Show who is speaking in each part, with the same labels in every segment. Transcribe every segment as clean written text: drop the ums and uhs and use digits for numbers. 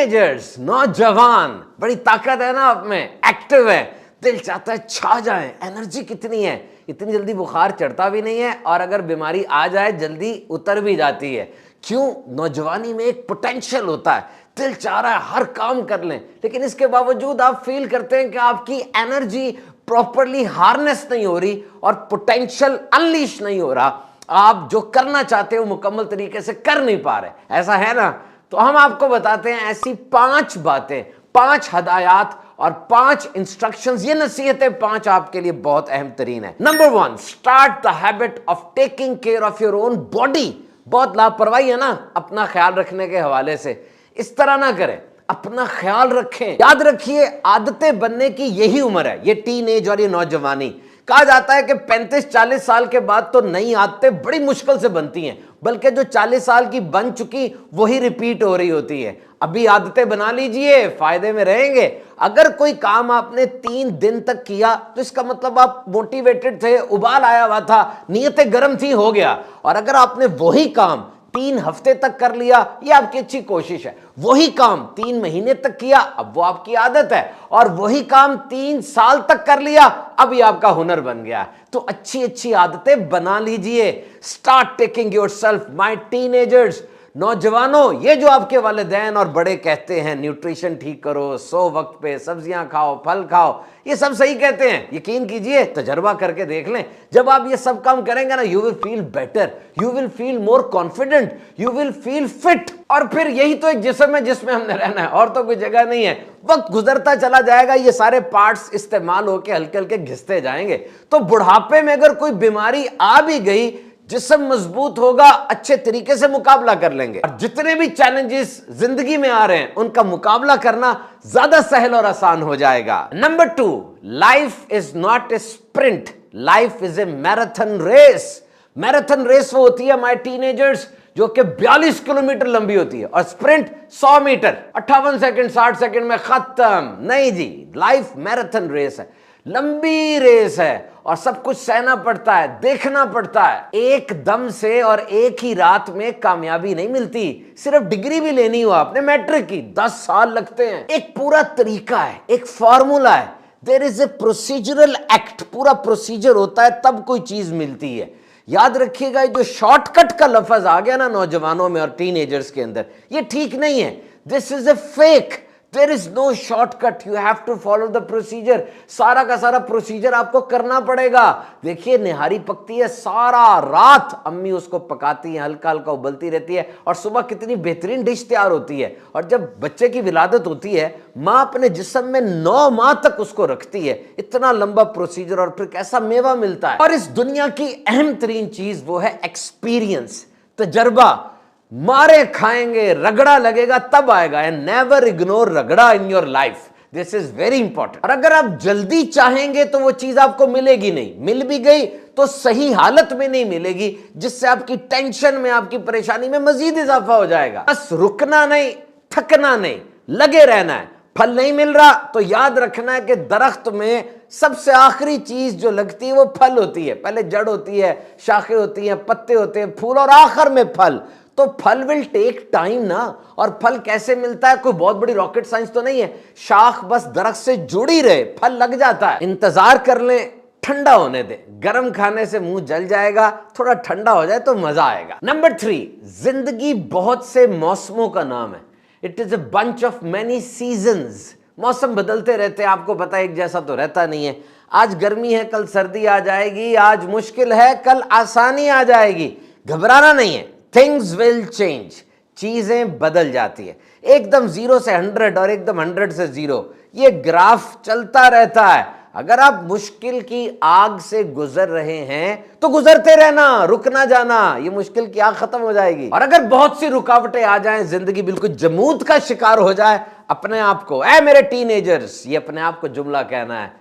Speaker 1: Teenagers, नौजवान, बड़ी ताकत है ना आप में, एक्टिव है, दिल चाहता है छा जाए, एनर्जी कितनी है, इतनी जल्दी बुखार चढ़ता भी नहीं है और अगर बीमारी आ जाए जल्दी उतर भी जाती है। क्यों? नौजवानी में एक पोटेंशियल होता है, दिल चाह रहा है हर काम कर लें, लेकिन इसके बावजूद आप फील करते हैं कि आपकी एनर्जी प्रॉपरली हार्नेस नहीं हो रही और पोटेंशियल अनलीश नहीं हो रहा, आप जो करना चाहते हो मुकम्मल तरीके से कर नहीं पा रहे। ऐसा है ना? तो हम आपको बताते हैं ऐसी 5 बातें, 5 हदायत और 5 इंस्ट्रक्शंस। ये नसीहतें 5 आपके लिए बहुत अहम तरीन है। Number 1, start the habit of taking care of your own body. बहुत लापरवाही है ना अपना ख्याल रखने के हवाले से, इस तरह ना करें, अपना ख्याल रखें। याद रखिए, आदतें बनने की यही उम्र है, ये टीन एज और ये नौजवानी। कहा जाता है कि 35-40 साल के बाद तो नई आदतें बड़ी मुश्किल से बनती हैं, बल्कि जो 40 साल की बन चुकी वही रिपीट हो रही होती है। अभी आदतें बना लीजिए, फायदे में रहेंगे। अगर कोई काम आपने 3 दिन तक किया तो इसका मतलब आप मोटिवेटेड थे, उबाल आया हुआ था, नीयतें गर्म थी, हो गया। और अगर आपने वही काम 3 हफ्ते तक कर लिया, ये आपकी अच्छी कोशिश है। वही काम 3 महीने तक किया, अब वो आपकी आदत है। और वही काम 3 साल तक कर लिया, अब ये आपका हुनर बन गया। तो अच्छी अच्छी आदतें बना लीजिए। Start taking yourself, my teenagers, नौजवानों। ये जो आपके वालिदैन और बड़े कहते हैं न्यूट्रिशन ठीक करो, 100 वक्त पे सब्जियां खाओ, फल खाओ, ये सब सही कहते हैं। यकीन कीजिए, तजर्बा करके देख लें, जब आप ये सब काम करेंगे ना, you will feel better, you will feel more confident, you will feel fit. और फिर यही तो एक जिस्म है जिसमें हमने रहना है, और तो कोई जगह नहीं है। वक्त गुजरता चला जाएगा, ये सारे पार्ट्स इस्तेमाल होके हल्के हल्के घिसते जाएंगे। तो बुढ़ापे में अगर कोई बीमारी आ भी गई, जिस्म मजबूत होगा, अच्छे तरीके से मुकाबला कर लेंगे। और जितने भी चैलेंजेस जिंदगी में आ रहे हैं उनका मुकाबला करना ज्यादा सहल और आसान हो जाएगा। Number 2, life is not a sprint, life is a marathon race. Marathon race वो होती है माय टीनेजर्स जो कि 42 किलोमीटर लंबी होती है, और स्प्रिंट 100 मीटर 58 सेकंड 60 सेकंड में खत्म। नहीं जी, लाइफ मैराथन रेस है, लंबी रेस है और सब कुछ सहना पड़ता है, देखना पड़ता है। एक दम से और एक ही रात में कामयाबी नहीं मिलती। सिर्फ डिग्री भी लेनी हो आपने मैट्रिक की, 10 साल लगते हैं। एक पूरा तरीका है, एक फॉर्मूला है, there is a procedural act, पूरा प्रोसीजर होता है तब कोई चीज मिलती है। याद रखिएगा, जो शॉर्टकट का लफ्ज आ गया ना नौजवानों में और टीनेजर्स के अंदर, ये ठीक नहीं है। This is a fake, there is no shortcut, you have to follow the procedure. सारा का सारा प्रोसीजर आपको करना पड़ेगा। देखिए, निहारी पकती है, सारा रात अम्मी उसको पकाती है, हल्का हल्का उबलती रहती है, और सुबह कितनी बेहतरीन डिश तैयार होती है। और जब बच्चे की विलादत होती है, माँ अपने जिस्म में 9 माह तक उसको रखती है। इतना लंबा प्रोसीजर, और फिर कैसा मेवा मिलता है। और इस दुनिया की अहम तरीन चीज वो है एक्सपीरियंस, तजर्बा। मारे खाएंगे, रगड़ा लगेगा तब आएगा। एंड नेवर इग्नोर रगड़ा in your life, this is very important. और अगर आप जल्दी चाहेंगे तो वो चीज आपको मिलेगी नहीं, मिल भी गई तो सही हालत में नहीं मिलेगी, जिससे आपकी टेंशन में, आपकी परेशानी में मजीद इजाफा हो जाएगा। बस रुकना नहीं, थकना नहीं, लगे रहना है। फल नहीं मिल रहा तो याद रखना है कि दरख्त में सबसे आखिरी चीज जो लगती है वो फल होती है। पहले जड़ होती है, शाखें होती हैं, पत्ते होते हैं, फूल, और आखिर में फल। तो फल विल टेक टाइम ना। और फल कैसे मिलता है? कोई बहुत बड़ी रॉकेट साइंस तो नहीं है, शाख बस दरख्त से जुड़ी रहे, फल लग जाता है। इंतजार कर लें, ठंडा होने दे, गर्म खाने से मुंह जल जाएगा, थोड़ा ठंडा हो जाए तो मजा आएगा। नंबर 3, जिंदगी बहुत से मौसमों का नाम है। It is a bunch of many seasons. मौसम बदलते रहते हैं, आपको पता है एक जैसा तो रहता नहीं है। आज गर्मी है, कल सर्दी आ जाएगी, आज मुश्किल है, कल आसानी आ जाएगी। घबराना नहीं है, थिंग्स विल चेंज, चीजें बदल जाती है। एकदम 0 से 100 और एकदम 100 से 0, ये ग्राफ चलता रहता है। अगर आप मुश्किल की आग से गुजर रहे हैं तो गुजरते रहना, रुक ना जाना, ये मुश्किल की आग खत्म हो जाएगी। और अगर बहुत सी रुकावटें आ जाएं, जिंदगी बिल्कुल जमूद का शिकार हो जाए, अपने आप को, ऐ मेरे टीनेजर्स, ये अपने आप को जुमला कहना है,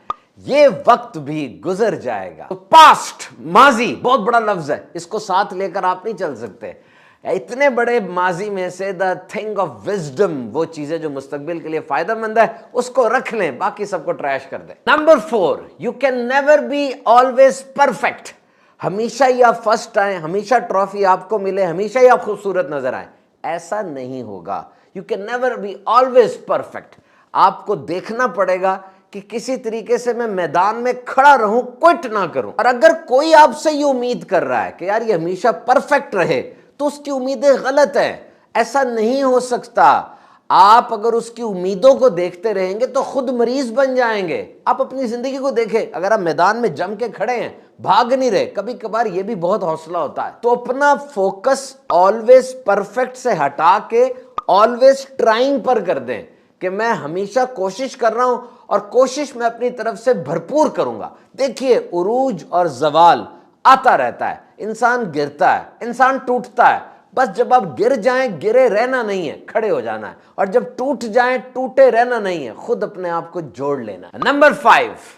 Speaker 1: ये वक्त भी गुजर जाएगा। तो पास्ट, माजी बहुत बड़ा लफ्ज है, इसको साथ लेकर आप नहीं चल सकते। इतने बड़े माजी में से द थिंग ऑफ विजडम, वो चीजें जो मुस्तकबिल के लिए फायदेमंद है, उसको रख लें, बाकी सबको ट्रैश कर दें। Number 4, you can never be always perfect. हमेशा ही आप फर्स्ट आए, हमेशा ट्रॉफी आपको मिले, हमेशा ही आप खूबसूरत नजर आए, ऐसा नहीं होगा। You can never be always perfect. آپ کو دیکھنا پڑے گا کہ کسی طریقے سے میں میدان میں کھڑا رہوں, کوئٹ نہ کروں. اور اگر کوئی آپ سے یہ امید کر رہا ہے کہ یار یہ ہمیشہ پرفیکٹ رہے, تو اس کی امیدیں غلط ہیں. ایسا نہیں ہو سکتا. آپ اگر اس کی امیدوں کو دیکھتے رہیں گے تو خود مریض بن جائیں گے. آپ اپنی زندگی کو دیکھیں, اگر آپ میدان میں جم کے کھڑے ہیں, بھاگ نہیں رہے, کبھی کبھار یہ بھی بہت حوصلہ ہوتا ہے, تو اپنا فوکس آلویز پرفیکٹ سے ہٹا کے آلویز ٹرائنگ پر کر دیں کہ میں ہمیشہ کوشش کر رہا ہوں اور کوشش میں اپنی طرف سے بھرپور کروں گا. دیکھیے عروج اور زوال آتا رہتا ہے, انسان گرتا ہے, انسان ٹوٹتا ہے. بس جب آپ گر جائیں, گرے رہنا نہیں ہے, کھڑے ہو جانا ہے. اور جب ٹوٹ جائیں, ٹوٹے رہنا نہیں ہے, خود اپنے آپ کو جوڑ لینا ہے. Number 5,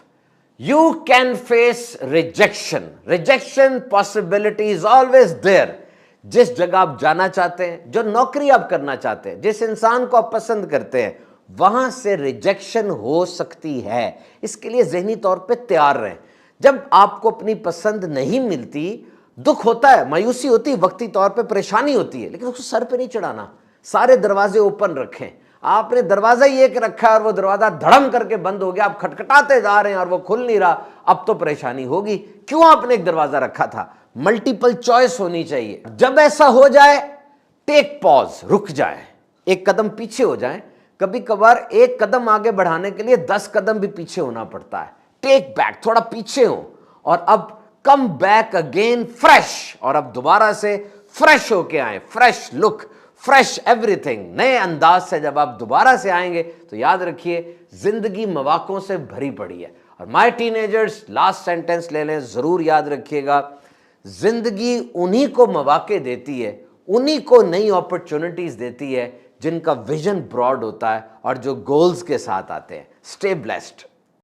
Speaker 1: you can face rejection. Rejection possibility is always there. جس جگہ آپ جانا چاہتے ہیں, جو نوکری آپ کرنا چاہتے ہیں, جس انسان کو آپ پسند کرتے ہیں, وہاں سے ریجیکشن ہو سکتی ہے. اس کے لیے ذہنی طور پہ تیار رہیں. جب آپ کو اپنی پسند نہیں ملتی, دکھ ہوتا ہے, مایوسی ہوتی ہے, وقتی طور پہ پریشانی ہوتی ہے, لیکن اس کو سر پہ نہیں چڑھانا. سارے دروازے اوپن رکھیں. آپ نے دروازہ یہ ایک رکھا ہے اور وہ دروازہ دھڑم کر کے بند ہو گیا, آپ کھٹکھٹاتے جا رہے ہیں اور وہ کھل نہیں رہا, اب تو پریشانی ہوگی. کیوں آپ نے ایک دروازہ رکھا تھا؟ ملٹیپل چوائس ہونی چاہیے. جب ایسا ہو جائے, ٹیک پاز, رک جائیں, ایک قدم پیچھے ہو جائیں. کبھی کبھار ایک قدم آگے بڑھانے کے لیے 10 قدم بھی پیچھے ہونا پڑتا ہے. ٹیک بیک, تھوڑا پیچھے ہو اور اب کم بیک اگین فریش, اور اب دوبارہ سے فریش ہو کے آئیں. فریش لک, فریش ایوری تھنگ, نئے انداز سے جب آپ دوبارہ سے آئیں گے تو یاد رکھیے زندگی مواقعوں سے بھری پڑی ہے. اور may tend agers, last sentence لے لیں, ضرور یاد رکھیے گا, زندگی انہی کو مواقع دیتی ہے, انہی کو نئی اپرچونٹیز دیتی ہے جن کا ویژن براڈ ہوتا ہے اور جو گولز کے ساتھ آتے ہیں. Stay blessed.